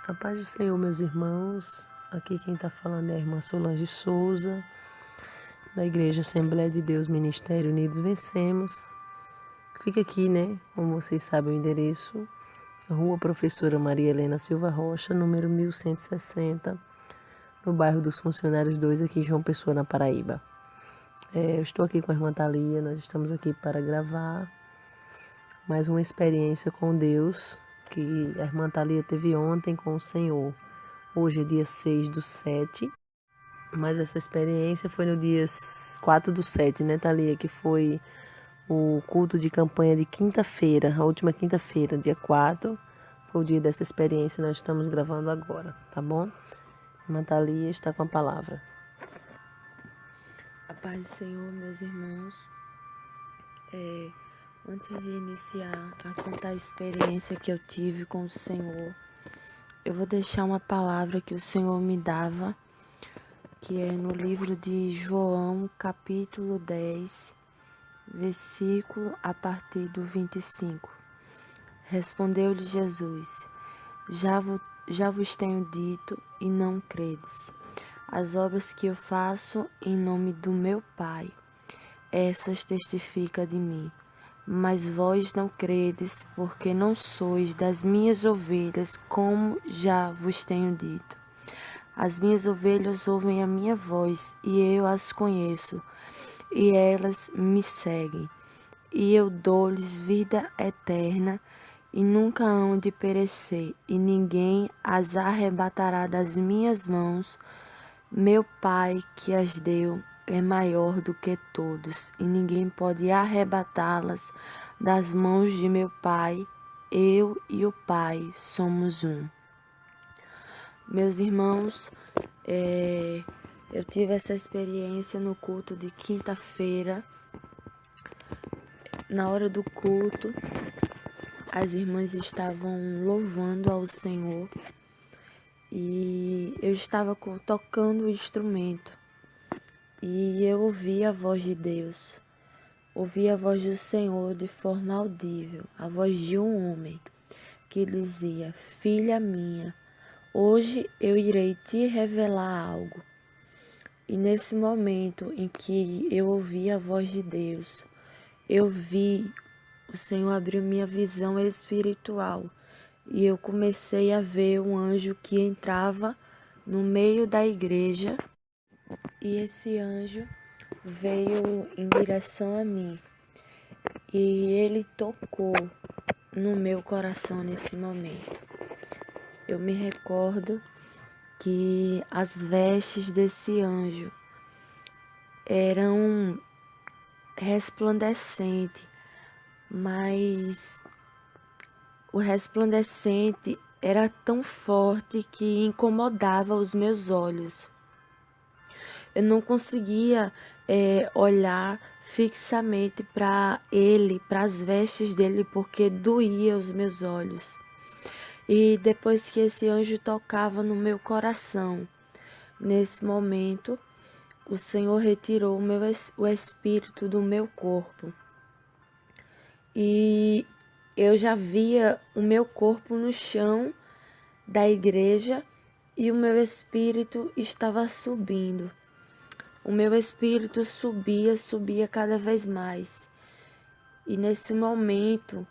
A paz do Senhor, meus irmãos. Aqui quem está falando é a irmã Solange Souza, da Igreja Assembleia de Deus Ministério Unidos Vencemos. Fica aqui, como vocês sabem o endereço, Rua Professora Maria Helena Silva Rocha, número 1160, no bairro dos Funcionários 2, aqui em João Pessoa, na Paraíba. Eu estou aqui com a irmã Thalia, nós estamos aqui para gravar mais uma experiência com Deus, que a irmã Thalia teve ontem com o Senhor. Hoje é dia 6/7, mas essa experiência foi no dia 4/7, Thalia? Que foi o culto de campanha de quinta-feira, a última quinta-feira, dia 4, foi o dia dessa experiência, nós estamos gravando agora, tá bom? Irmã Thalia está com a palavra. A paz do Senhor, meus irmãos. Antes de iniciar a contar a experiência que eu tive com o Senhor, eu vou deixar uma palavra que o Senhor me dava, que é no livro de João, capítulo 10, versículo a partir do 25. Respondeu-lhe Jesus: Já vos tenho dito e não credes. As obras que eu faço em nome do meu Pai, essas testificam de mim. Mas vós não credes, porque não sois das minhas ovelhas, como já vos tenho dito. As minhas ovelhas ouvem a minha voz, e eu as conheço, e elas me seguem. E eu dou-lhes vida eterna, e nunca hão de perecer, e ninguém as arrebatará das minhas mãos. Meu Pai que as deu é maior do que todos, e ninguém pode arrebatá-las das mãos de meu Pai. Eu e o Pai somos um. Meus irmãos, eu tive essa experiência no culto de quinta-feira. Na hora do culto, as irmãs estavam louvando ao Senhor e eu estava tocando o instrumento. E eu ouvi a voz de Deus, ouvi a voz do Senhor de forma audível, a voz de um homem que dizia: Filha minha, hoje eu irei te revelar algo. E nesse momento em que eu ouvi a voz de Deus, eu vi o Senhor abrir minha visão espiritual e eu comecei a ver um anjo que entrava no meio da igreja. E esse anjo veio em direção a mim e ele tocou no meu coração nesse momento. Eu me recordo que as vestes desse anjo eram resplandecentes, mas o resplandecente era tão forte que incomodava os meus olhos. Eu não conseguia olhar fixamente para ele, para as vestes dele, porque doía os meus olhos. E depois que esse anjo tocava no meu coração, nesse momento, o Senhor retirou o espírito do meu corpo. E eu já via o meu corpo no chão da igreja e o meu espírito estava subindo. O meu espírito subia cada vez mais. E nesse momento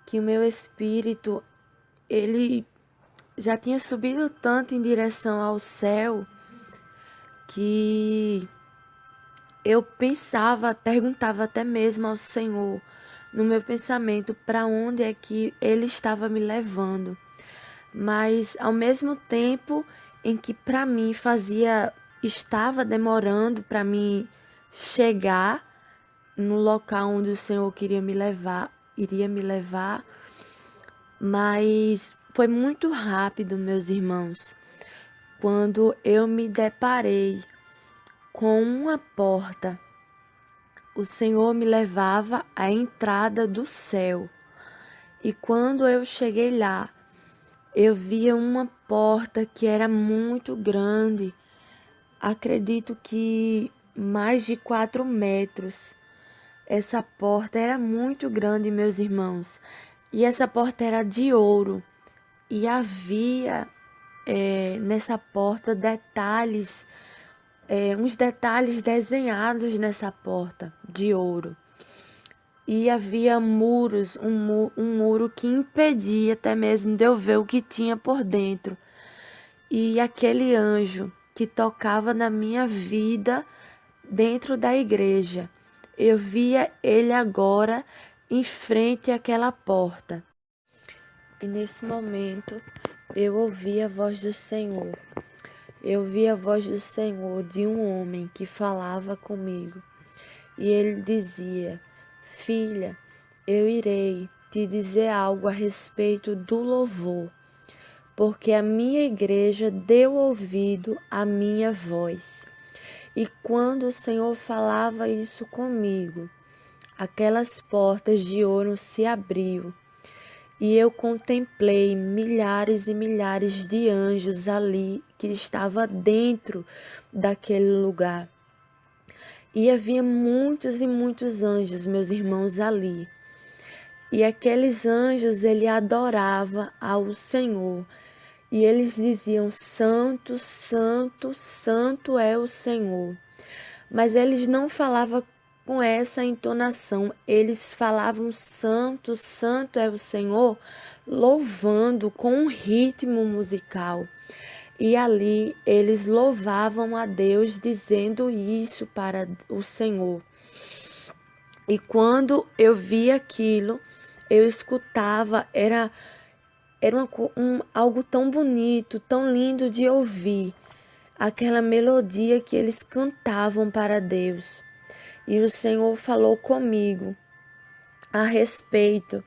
que o meu espírito, ele já tinha subido tanto em direção ao céu, que eu perguntava até mesmo ao Senhor, no meu pensamento, para onde é que Ele estava me levando. Mas ao mesmo tempo em que para mim estava demorando para mim chegar no local onde o Senhor iria me levar, mas foi muito rápido, meus irmãos, quando eu me deparei com uma porta. O Senhor me levava à entrada do céu, e quando eu cheguei lá, eu via uma porta que era muito grande, acredito que mais de 4 metros. Essa porta era muito grande, meus irmãos, e essa porta era de ouro. e havia nessa porta detalhes, uns detalhes desenhados nessa porta de ouro. E havia muros, um muro que impedia até mesmo de eu ver o que tinha por dentro. E aquele anjo que tocava na minha vida dentro da igreja, eu via ele agora em frente àquela porta. E nesse momento eu ouvi a voz do Senhor. Eu ouvi a voz do Senhor de um homem que falava comigo. E ele dizia: Filha, eu irei te dizer algo a respeito do louvor, porque a minha igreja deu ouvido à minha voz. E quando o Senhor falava isso comigo, aquelas portas de ouro se abriu e eu contemplei milhares e milhares de anjos ali que estavam dentro daquele lugar. E havia muitos e muitos anjos, meus irmãos, ali. E aqueles anjos, ele adorava ao Senhor. E eles diziam: Santo, Santo, Santo é o Senhor. Mas eles não falavam com essa entonação. Eles falavam: Santo, Santo é o Senhor, louvando com um ritmo musical. E ali eles louvavam a Deus, dizendo isso para o Senhor. E quando eu vi aquilo, eu escutava, era algo tão bonito, tão lindo de ouvir, aquela melodia que eles cantavam para Deus. E o Senhor falou comigo a respeito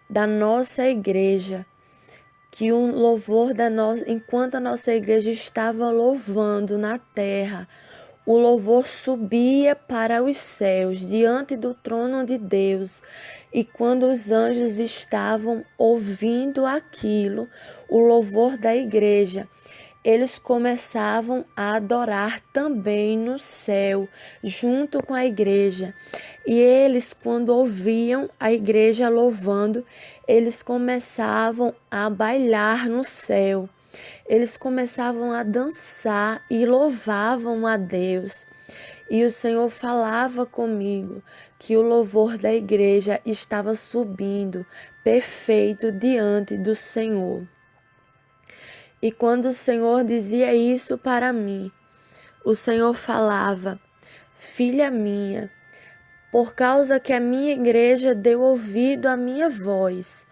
da nossa igreja, que o louvor enquanto a nossa igreja estava louvando na terra, o louvor subia para os céus, diante do trono de Deus. E quando os anjos estavam ouvindo aquilo, o louvor da igreja, eles começavam a adorar também no céu, junto com a igreja. E eles, quando ouviam a igreja louvando, eles começavam a bailar no céu. Eles começavam a dançar e louvavam a Deus. E o Senhor falava comigo que o louvor da igreja estava subindo perfeito diante do Senhor. E quando o Senhor dizia isso para mim, o Senhor falava: Filha minha, por causa que a minha igreja deu ouvido à minha voz,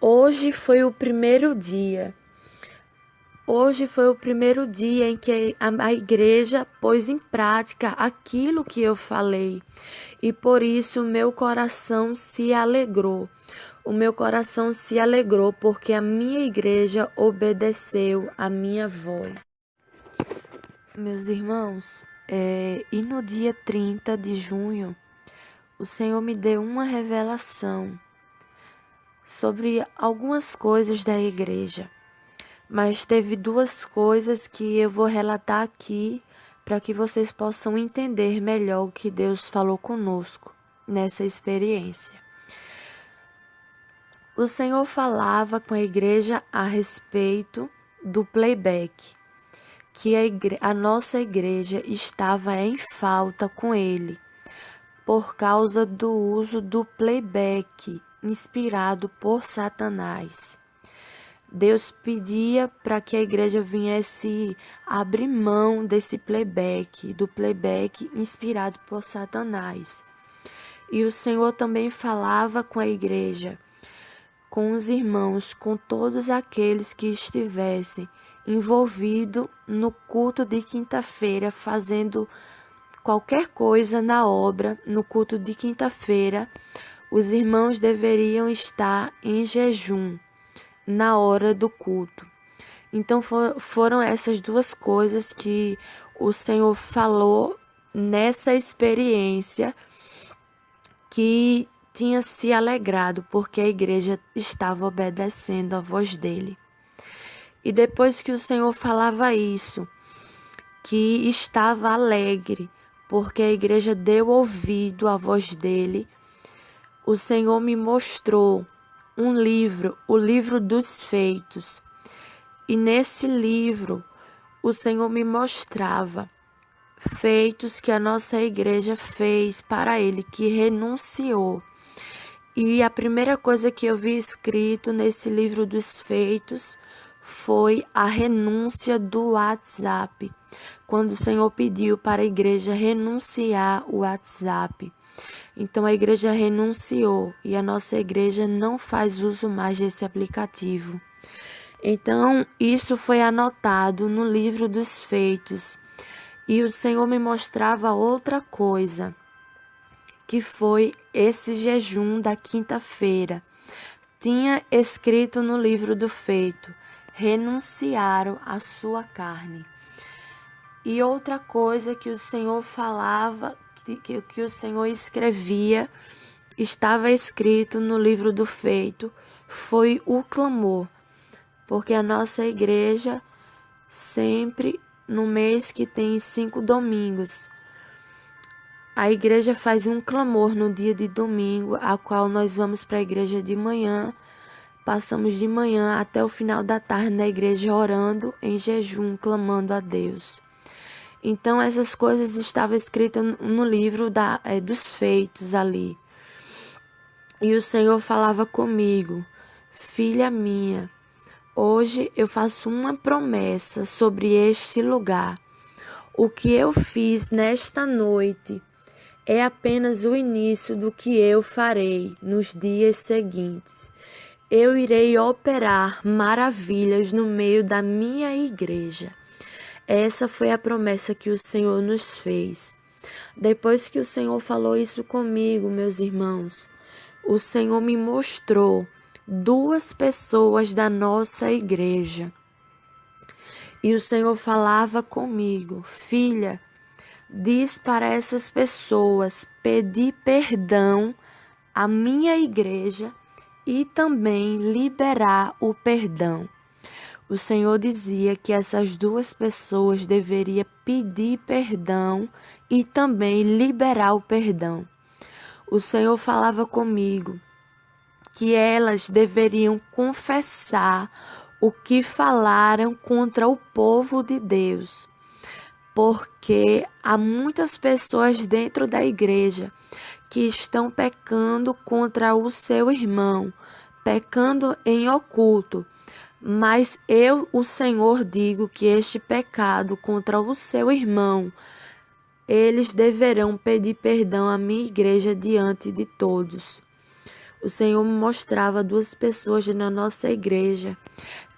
hoje foi o primeiro dia. Hoje foi o primeiro dia em que a igreja pôs em prática aquilo que eu falei. E por isso meu coração se alegrou. O meu coração se alegrou porque a minha igreja obedeceu a minha voz. Meus irmãos, e no dia 30 de junho, o Senhor me deu uma revelação sobre algumas coisas da igreja. Mas teve duas coisas que eu vou relatar aqui para que vocês possam entender melhor o que Deus falou conosco nessa experiência. O Senhor falava com a igreja a respeito do playback, que a nossa igreja estava em falta com ele, por causa do uso do playback inspirado por Satanás. Deus pedia para que a igreja viesse abrir mão desse playback, do playback inspirado por Satanás. E o Senhor também falava com a igreja, com os irmãos, com todos aqueles que estivessem envolvidos no culto de quinta-feira, fazendo qualquer coisa na obra. No culto de quinta-feira, os irmãos deveriam estar em jejum na hora do culto. Então foram essas duas coisas que o Senhor falou nessa experiência, que tinha se alegrado porque a igreja estava obedecendo a voz dele. E depois que o Senhor falava isso, que estava alegre porque a igreja deu ouvido à voz dele, o Senhor me mostrou um livro, o livro dos feitos. E nesse livro, o Senhor me mostrava feitos que a nossa igreja fez para Ele, que renunciou. E a primeira coisa que eu vi escrito nesse livro dos feitos foi a renúncia do WhatsApp. Quando o Senhor pediu para a igreja renunciar o WhatsApp. Então a igreja renunciou e a nossa igreja não faz uso mais desse aplicativo. Então isso foi anotado no livro dos feitos. E o Senhor me mostrava outra coisa, que foi esse jejum da quinta-feira. Tinha escrito no livro do feito: renunciaram à sua carne. E outra coisa que o Senhor falava, que o Senhor escrevia, estava escrito no livro do feito, foi o clamor. Porque a nossa igreja, sempre no mês que tem 5 domingos, a igreja faz um clamor no dia de domingo, a qual nós vamos para a igreja de manhã, passamos de manhã até o final da tarde na igreja orando em jejum, clamando a Deus. Então essas coisas estavam escritas no livro dos feitos ali. E o Senhor falava comigo: filha minha, hoje eu faço uma promessa sobre este lugar. O que eu fiz nesta noite é apenas o início do que eu farei nos dias seguintes. Eu irei operar maravilhas no meio da minha igreja. Essa foi a promessa que o Senhor nos fez. Depois que o Senhor falou isso comigo, meus irmãos, o Senhor me mostrou 2 pessoas da nossa igreja. E o Senhor falava comigo: filha, diz para essas pessoas pedir perdão à minha igreja e também liberar o perdão. O Senhor dizia que essas 2 pessoas deveriam pedir perdão e também liberar o perdão. O Senhor falava comigo que elas deveriam confessar o que falaram contra o povo de Deus, porque há muitas pessoas dentro da igreja que estão pecando contra o seu irmão, pecando em oculto. Mas eu, o Senhor, digo que este pecado contra o seu irmão, eles deverão pedir perdão à minha igreja diante de todos. O Senhor me mostrava 2 pessoas na nossa igreja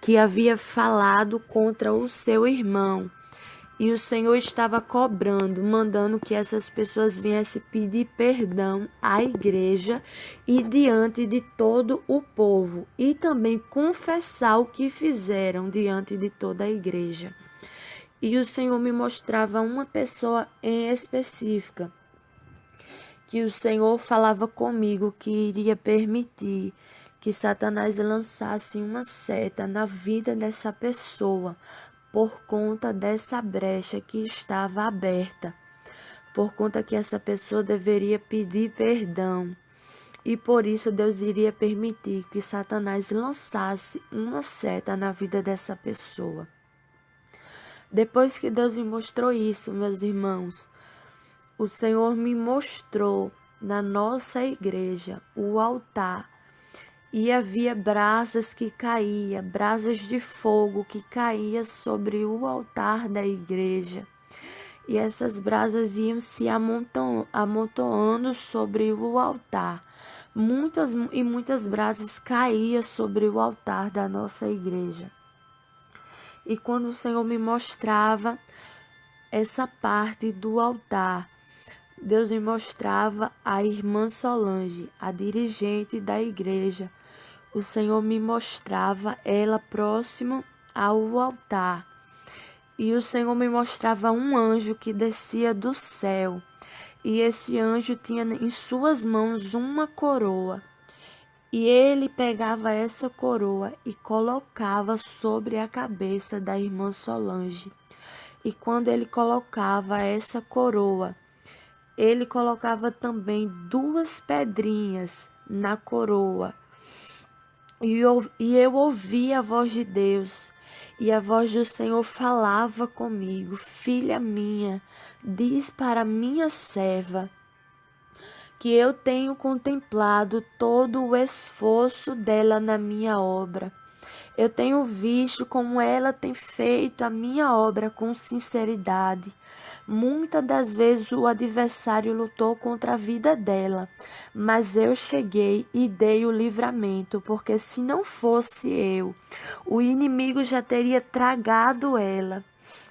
que havia falado contra o seu irmão. E o Senhor estava cobrando, mandando que essas pessoas viessem pedir perdão à igreja e diante de todo o povo. E também confessar o que fizeram diante de toda a igreja. E o Senhor me mostrava uma pessoa em específica, que o Senhor falava comigo que iria permitir que Satanás lançasse uma seta na vida dessa pessoa, por conta dessa brecha que estava aberta, por conta que essa pessoa deveria pedir perdão. E por isso Deus iria permitir que Satanás lançasse uma seta na vida dessa pessoa. Depois que Deus me mostrou isso, meus irmãos, o Senhor me mostrou na nossa igreja o altar. E havia brasas que caíam, brasas de fogo que caíam sobre o altar da igreja. E essas brasas iam se amontoando sobre o altar. Muitas brasas caíam sobre o altar da nossa igreja. E quando o Senhor me mostrava essa parte do altar, Deus me mostrava a irmã Solange, a dirigente da igreja. O Senhor me mostrava ela próximo ao altar. E o Senhor me mostrava um anjo que descia do céu. E esse anjo tinha em suas mãos uma coroa. E ele pegava essa coroa e colocava sobre a cabeça da irmã Solange. E quando ele colocava essa coroa, ele colocava também 2 pedrinhas na coroa. E eu ouvi a voz de Deus. E a voz do Senhor falava comigo: filha minha, diz para minha serva que eu tenho contemplado todo o esforço dela na minha obra. Eu tenho visto como ela tem feito a minha obra com sinceridade. Muitas das vezes o adversário lutou contra a vida dela, mas eu cheguei e dei o livramento, porque se não fosse eu, o inimigo já teria tragado ela,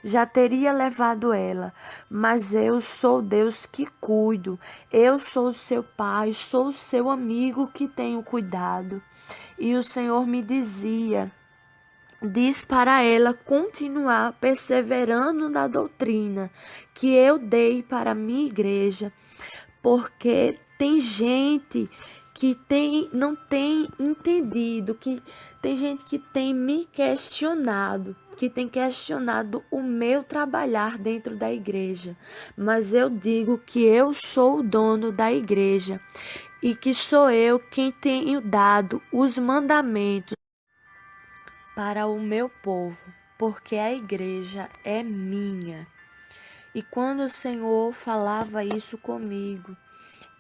já teria levado ela. Mas eu sou Deus que cuido, eu sou o seu pai, sou o seu amigo que tenho cuidado. E o Senhor me dizia: diz para ela continuar perseverando na doutrina que eu dei para a minha igreja, porque tem gente que não tem entendido, que tem gente que tem me questionado, que tem questionado o meu trabalhar dentro da igreja. Mas eu digo que eu sou o dono da igreja e que sou eu quem tenho dado os mandamentos para o meu povo, porque a igreja é minha. E quando o Senhor falava isso comigo,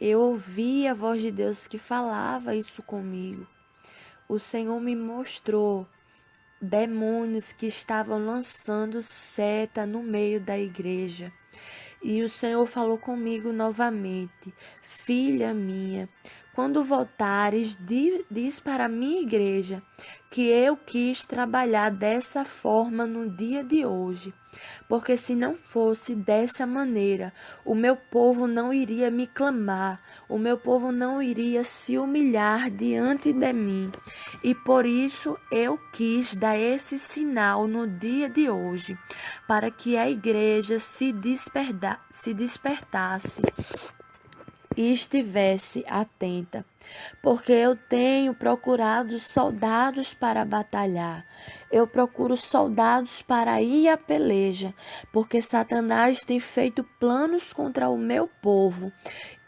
eu ouvia a voz de Deus que falava isso comigo. O Senhor me mostrou demônios que estavam lançando seta no meio da igreja. E o Senhor falou comigo novamente: filha minha, quando voltares, diz para a minha igreja que eu quis trabalhar dessa forma no dia de hoje, porque se não fosse dessa maneira, o meu povo não iria me clamar, o meu povo não iria se humilhar diante de mim. E por isso eu quis dar esse sinal no dia de hoje, para que a igreja se despertasse e estivesse atenta, porque eu tenho procurado soldados para batalhar. Eu procuro soldados para ir à peleja, porque Satanás tem feito planos contra o meu povo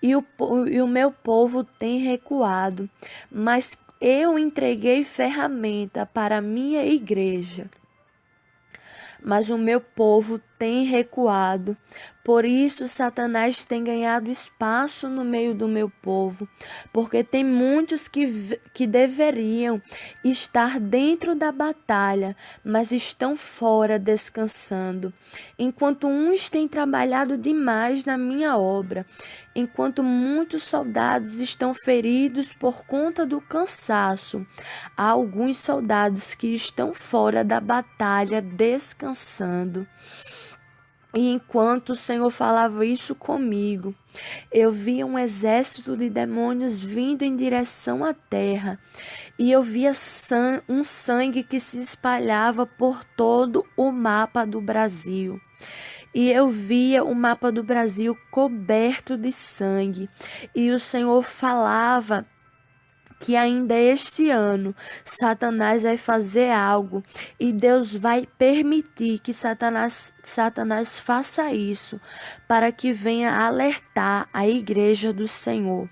e o meu povo tem recuado. Mas eu entreguei ferramenta para a minha igreja, mas o meu povo tem recuado. Por isso Satanás tem ganhado espaço no meio do meu povo, porque tem muitos que deveriam estar dentro da batalha, mas estão fora descansando. Enquanto uns têm trabalhado demais na minha obra, enquanto muitos soldados estão feridos por conta do cansaço, há alguns soldados que estão fora da batalha descansando. E enquanto o Senhor falava isso comigo, eu via um exército de demônios vindo em direção à terra. E eu via um sangue que se espalhava por todo o mapa do Brasil. E eu via o mapa do Brasil coberto de sangue. E o Senhor falava que ainda este ano Satanás vai fazer algo e Deus vai permitir que Satanás faça isso para que venha alertar a igreja do Senhor.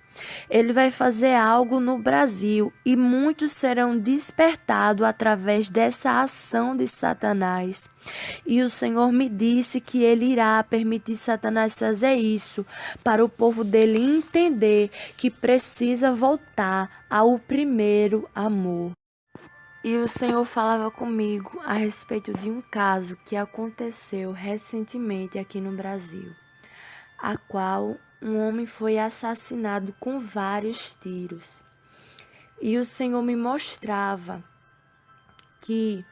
Ele vai fazer algo no Brasil e muitos serão despertados através dessa ação de Satanás. E o Senhor me disse que ele irá permitir Satanás fazer isso para o povo dele entender que precisa voltar ao primeiro amor. E o Senhor falava comigo a respeito de um caso que aconteceu recentemente aqui no Brasil, a qual um homem foi assassinado com vários tiros. E o Senhor me mostrava que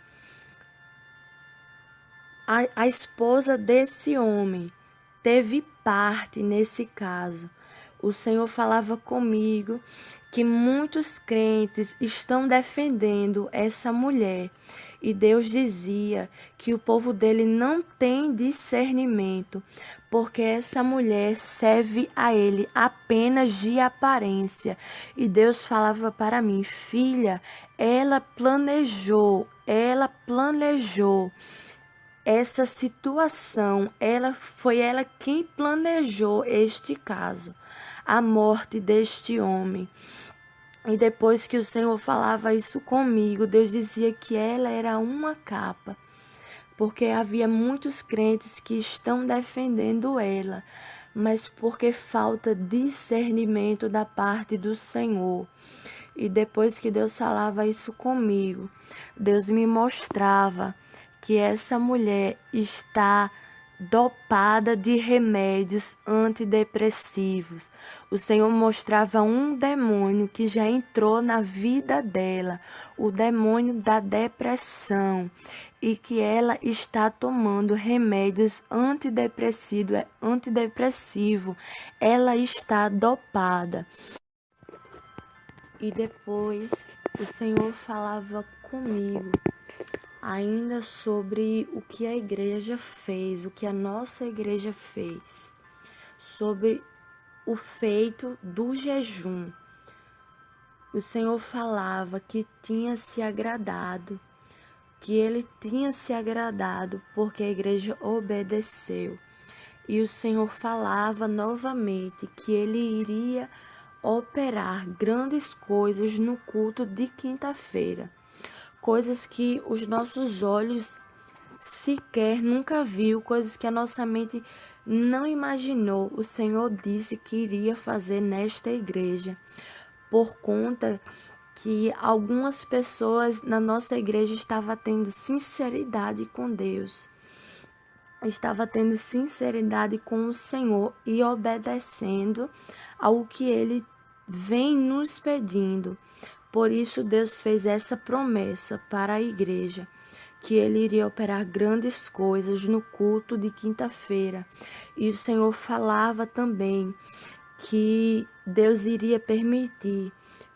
a esposa desse homem teve parte nesse caso. O Senhor falava comigo que muitos crentes estão defendendo essa mulher. E Deus dizia que o povo dele não tem discernimento, porque essa mulher serve a ele apenas de aparência. E Deus falava para mim: filha, ela planejou essa situação, foi ela quem planejou este caso, a morte deste homem. E depois que o Senhor falava isso comigo, Deus dizia que ela era uma capa, porque havia muitos crentes que estão defendendo ela, mas porque falta discernimento da parte do Senhor. E depois que Deus falava isso comigo, Deus me mostrava que essa mulher está dopada de remédios antidepressivos. O Senhor mostrava um demônio que já entrou na vida dela, o demônio da depressão, e que ela está tomando remédios antidepressivo. Ela está dopada. E depois o Senhor falava comigo ainda sobre o que a igreja fez, o que a nossa igreja fez, sobre o feito do jejum. O Senhor falava que tinha se agradado, que ele tinha se agradado porque a igreja obedeceu. E o Senhor falava novamente que ele iria operar grandes coisas no culto de quinta-feira, coisas que os nossos olhos sequer nunca viu, coisas que a nossa mente não imaginou. O Senhor disse que iria fazer nesta igreja, por conta que algumas pessoas na nossa igreja estavam tendo sinceridade com Deus, estava tendo sinceridade com o Senhor e obedecendo ao que Ele vem nos pedindo. Por isso Deus fez essa promessa para a igreja, que Ele iria operar grandes coisas no culto de quinta-feira. E o Senhor falava também que Deus iria permitir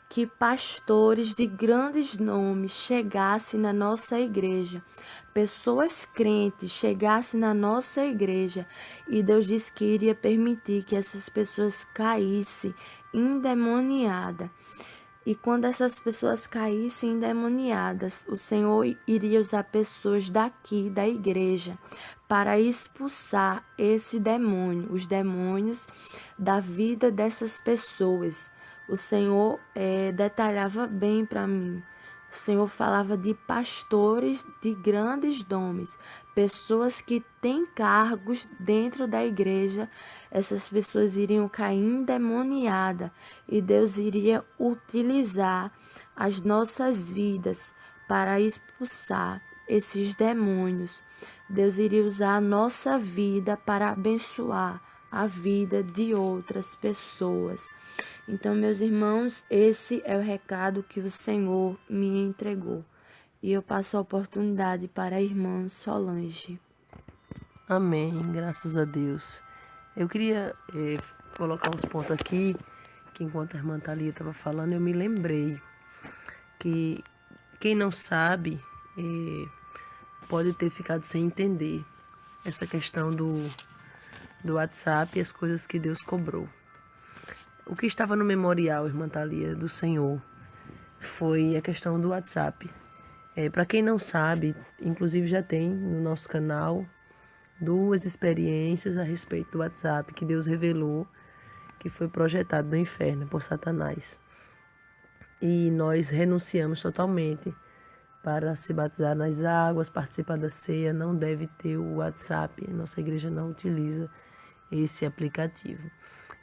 que pastores de grandes nomes chegassem na nossa igreja, pessoas crentes chegassem na nossa igreja, e Deus disse que iria permitir que essas pessoas caíssem endemoniadas. E quando essas pessoas caíssem endemoniadas, o Senhor iria usar pessoas daqui da igreja para expulsar esse demônio, os demônios da vida dessas pessoas. O Senhor detalhava bem para mim. O Senhor falava de pastores de grandes nomes, pessoas que têm cargos dentro da igreja. Essas pessoas iriam cair endemoniadas e Deus iria utilizar as nossas vidas para expulsar esses demônios. Deus iria usar a nossa vida para abençoar a vida de outras pessoas. Então, meus irmãos, esse é o recado que o Senhor me entregou. E eu passo a oportunidade para a irmã Solange. Amém, graças a Deus. Eu queria colocar uns pontos aqui, que enquanto a irmã Thalia estava falando, eu me lembrei que quem não sabe pode ter ficado sem entender essa questão do WhatsApp e as coisas que Deus cobrou. O que estava no memorial, irmã Thalia, do Senhor, foi a questão do WhatsApp. Para quem não sabe, inclusive já tem no nosso canal 2 experiências a respeito do WhatsApp que Deus revelou, que foi projetado no inferno por Satanás. E nós renunciamos totalmente para se batizar nas águas, participar da ceia, não deve ter o WhatsApp. Nossa igreja não utiliza esse aplicativo.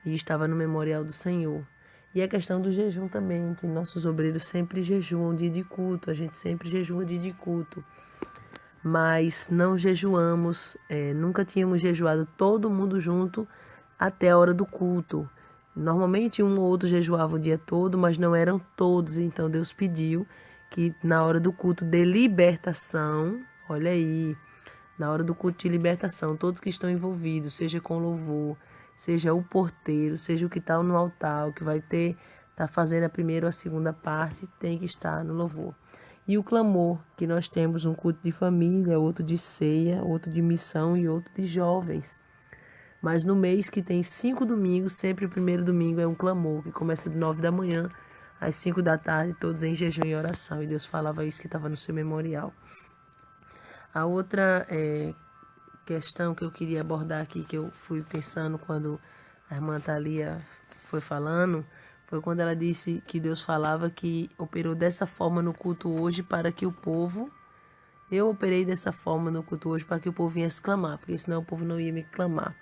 E estava no memorial do Senhor. E a questão do jejum também, que nossos obreiros sempre jejuam dia de culto, a gente sempre jejua dia de culto. Mas não jejuamos, nunca tínhamos jejuado todo mundo junto até a hora do culto. Normalmente um ou outro jejuava o dia todo, mas não eram todos. Então Deus pediu que na hora do culto de libertação, olha aí, na hora do culto de libertação, todos que estão envolvidos, seja com louvor, seja o porteiro, seja o que está no altar, o que vai tá fazendo a primeira ou a segunda parte, tem que estar no louvor. E o clamor, que nós temos um culto de família, outro de ceia, outro de missão e outro de jovens. Mas no mês que tem 5 domingos, sempre o primeiro domingo é um clamor, que começa de 9 da manhã às 5 da tarde, todos em jejum e oração. E Deus falava isso que estava no seu memorial. A outra questão que eu queria abordar aqui, que eu fui pensando quando a irmã Thalia foi falando, Foi quando ela disse que Deus falava que operou dessa forma no culto hoje para que o povo... Eu operei dessa forma no culto hoje para que o povo viesse clamar, porque senão o povo não ia me clamar.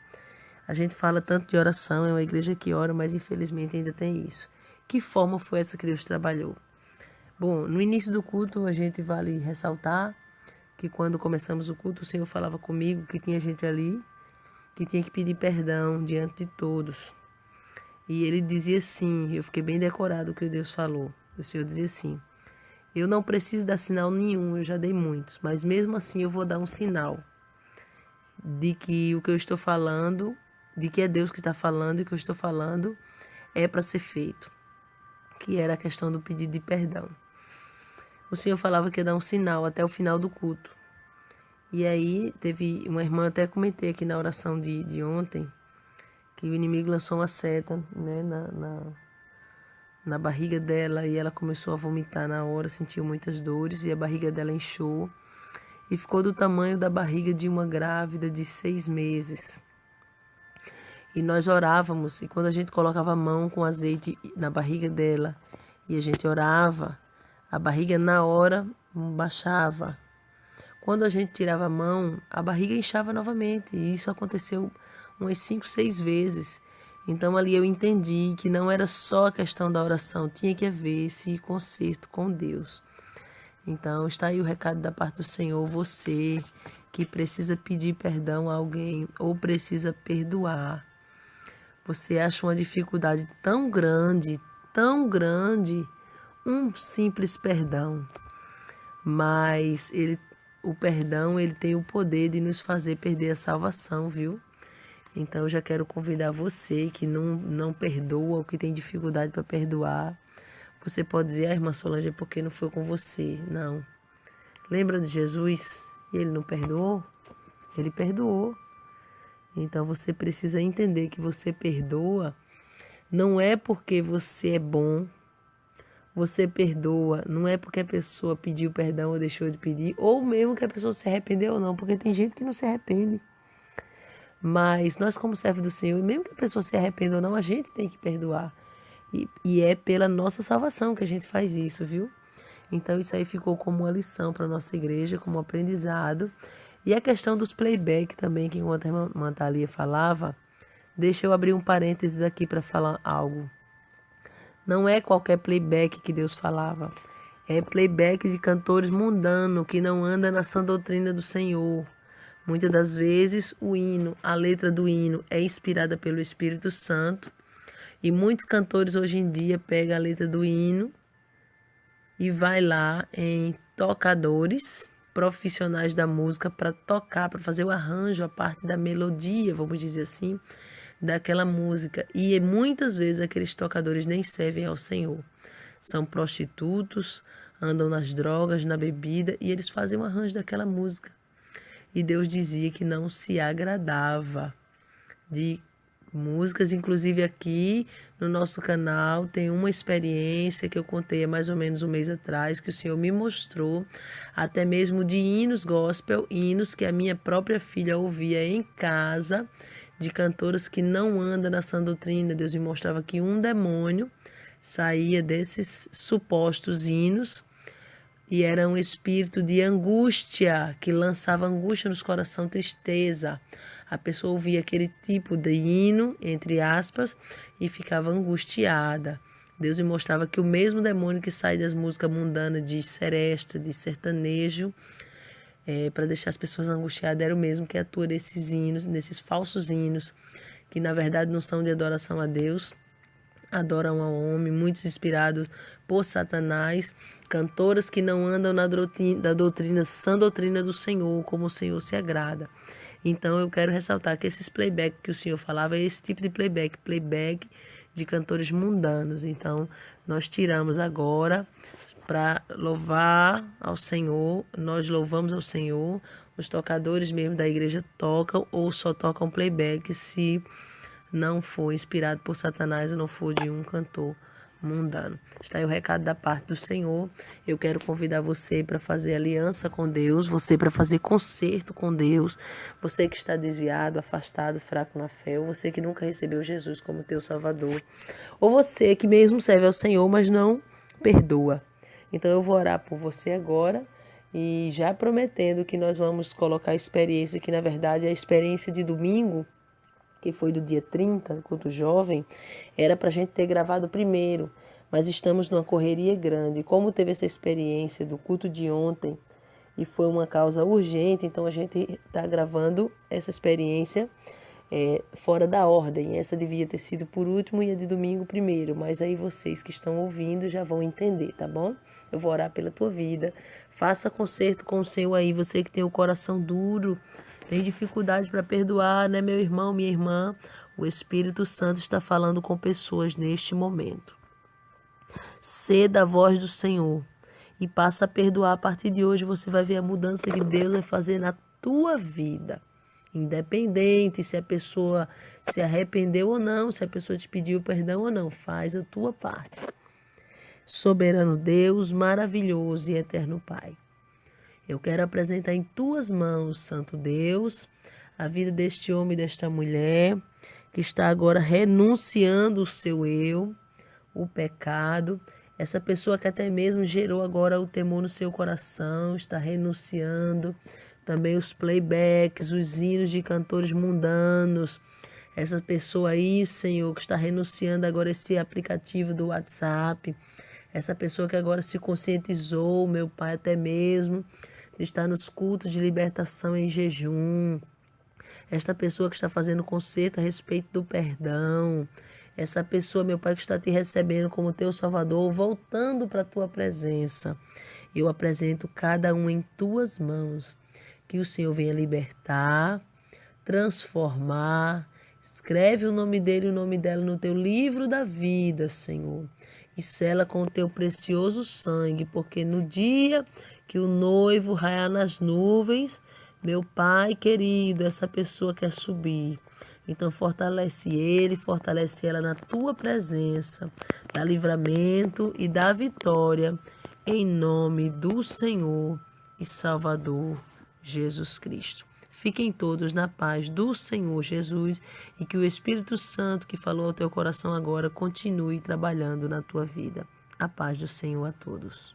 A gente fala tanto de oração, é uma igreja que ora, mas infelizmente ainda tem isso. Que forma foi essa que Deus trabalhou? Bom, no início do culto a gente vale ressaltar que quando começamos o culto o Senhor falava comigo que tinha gente ali que tinha que pedir perdão diante de todos. E ele dizia assim, eu fiquei bem decorado o que Deus falou. O Senhor dizia assim: eu não preciso dar sinal nenhum, eu já dei muitos, mas mesmo assim eu vou dar um sinal de que o que eu estou falando, de que é Deus que está falando e o que eu estou falando é para ser feito, que era a questão do pedido de perdão. O Senhor falava que ia dar um sinal até o final do culto. E aí teve uma irmã, até comentei aqui na oração de ontem, que o inimigo lançou uma seta, né, na barriga dela, e ela começou a vomitar na hora, sentiu muitas dores e a barriga dela inchou e ficou do tamanho da barriga de uma grávida de 6 meses. E nós orávamos, e quando a gente colocava a mão com azeite na barriga dela e a gente orava, a barriga na hora baixava. Quando a gente tirava a mão, a barriga inchava novamente, e isso aconteceu umas 5, 6 vezes. Então ali eu entendi que não era só a questão da oração, tinha que haver esse conserto com Deus. Então está aí o recado da parte do Senhor, você que precisa pedir perdão a alguém ou precisa perdoar. Você acha uma dificuldade tão grande, um simples perdão. Mas o perdão ele tem o poder de nos fazer perder a salvação, viu? Então eu já quero convidar você que não perdoa ou que tem dificuldade para perdoar. Você pode dizer, irmã Solange, é porque não foi com você. Não. Lembra de Jesus? E ele não perdoou? Ele perdoou. Então você precisa entender que você perdoa não é porque você é bom. Você perdoa não é porque a pessoa pediu perdão ou deixou de pedir, ou mesmo que a pessoa se arrependeu ou não, porque tem gente que não se arrepende. Mas nós, como servos do Senhor, mesmo que a pessoa se arrependa ou não, a gente tem que perdoar. E é pela nossa salvação que a gente faz isso, viu? Então isso aí ficou como uma lição para a nossa igreja, como um aprendizado. E a questão dos playback também, que enquanto a irmã Thalia falava, deixa eu abrir um parênteses aqui para falar algo. Não é qualquer playback que Deus falava. É playback de cantores mundanos que não andam na sã doutrina do Senhor. Muitas das vezes o hino, a letra do hino é inspirada pelo Espírito Santo. E muitos cantores hoje em dia pegam a letra do hino e vai lá em tocadores profissionais da música para tocar, para fazer o arranjo, a parte da melodia, vamos dizer assim, daquela música. E muitas vezes aqueles tocadores nem servem ao Senhor. São prostitutos, andam nas drogas, na bebida, e eles fazem o arranjo daquela música. E Deus dizia que não se agradava de músicas. Inclusive aqui no nosso canal tem uma experiência que eu contei há mais ou menos um mês atrás, que o Senhor me mostrou, até mesmo de hinos gospel, hinos que a minha própria filha ouvia em casa, de cantoras que não andam na sã doutrina. Deus me mostrava que um demônio saía desses supostos hinos e era um espírito de angústia, que lançava angústia nos corações, tristeza. A pessoa ouvia aquele tipo de hino, entre aspas, e ficava angustiada. Deus me mostrava que o mesmo demônio que sai das músicas mundanas de seresta, de sertanejo, para deixar as pessoas angustiadas, era o mesmo que atua nesses hinos, nesses falsos hinos, que na verdade não são de adoração a Deus, adoram ao homem, muitos inspirados por Satanás, cantoras que não andam na doutrina, sã doutrina do Senhor, como o Senhor se agrada. Então eu quero ressaltar que esses playback que o Senhor falava é esse tipo de playback de cantores mundanos. Então nós tiramos agora para louvar ao Senhor, nós louvamos ao Senhor. Os tocadores mesmo da igreja tocam ou só tocam playback se não for inspirado por Satanás ou não for de um cantor mundano. Está aí o recado da parte do Senhor. Eu quero convidar você para fazer aliança com Deus, você para fazer concerto com Deus, você que está desviado, afastado, fraco na fé, ou você que nunca recebeu Jesus como teu Salvador, ou você que mesmo serve ao Senhor, mas não perdoa. Então eu vou orar por você agora e já prometendo que nós vamos colocar a experiência, que na verdade é a experiência de domingo, que foi do dia 30, do culto jovem, era para a gente ter gravado primeiro, mas estamos numa correria grande. Como teve essa experiência do culto de ontem e foi uma causa urgente, então a gente está gravando essa experiência fora da ordem. Essa devia ter sido por último e a de domingo primeiro, mas aí vocês que estão ouvindo já vão entender, tá bom? Eu vou orar pela tua vida. Faça concerto com o Senhor aí, você que tem o coração duro, tem dificuldade para perdoar, né, meu irmão, minha irmã? O Espírito Santo está falando com pessoas neste momento. Ceda a voz do Senhor e passa a perdoar. A partir de hoje você vai ver a mudança que Deus vai fazer na tua vida. Independente se a pessoa se arrependeu ou não, se a pessoa te pediu perdão ou não, faz a tua parte. Soberano Deus, maravilhoso e eterno Pai, eu quero apresentar em tuas mãos, Santo Deus, a vida deste homem e desta mulher que está agora renunciando o seu eu, o pecado. Essa pessoa que até mesmo gerou agora o temor no seu coração, está renunciando. Também os playbacks, os hinos de cantores mundanos. Essa pessoa aí, Senhor, que está renunciando agora esse aplicativo do WhatsApp. Essa pessoa que agora se conscientizou, meu Pai, até mesmo, de estar nos cultos de libertação em jejum. Esta pessoa que está fazendo concerto a respeito do perdão. Essa pessoa, meu Pai, que está te recebendo como teu Salvador, voltando para a tua presença. Eu apresento cada um em tuas mãos. Que o Senhor venha libertar, transformar. Escreve o nome dele e o nome dela no teu livro da vida, Senhor. E sela com o teu precioso sangue, porque no dia que o noivo raiar nas nuvens, meu Pai querido, essa pessoa quer subir. Então fortalece ele, fortalece ela na tua presença, dá livramento e dá vitória, em nome do Senhor e Salvador Jesus Cristo. Fiquem todos na paz do Senhor Jesus e que o Espírito Santo que falou ao teu coração agora continue trabalhando na tua vida. A paz do Senhor a todos.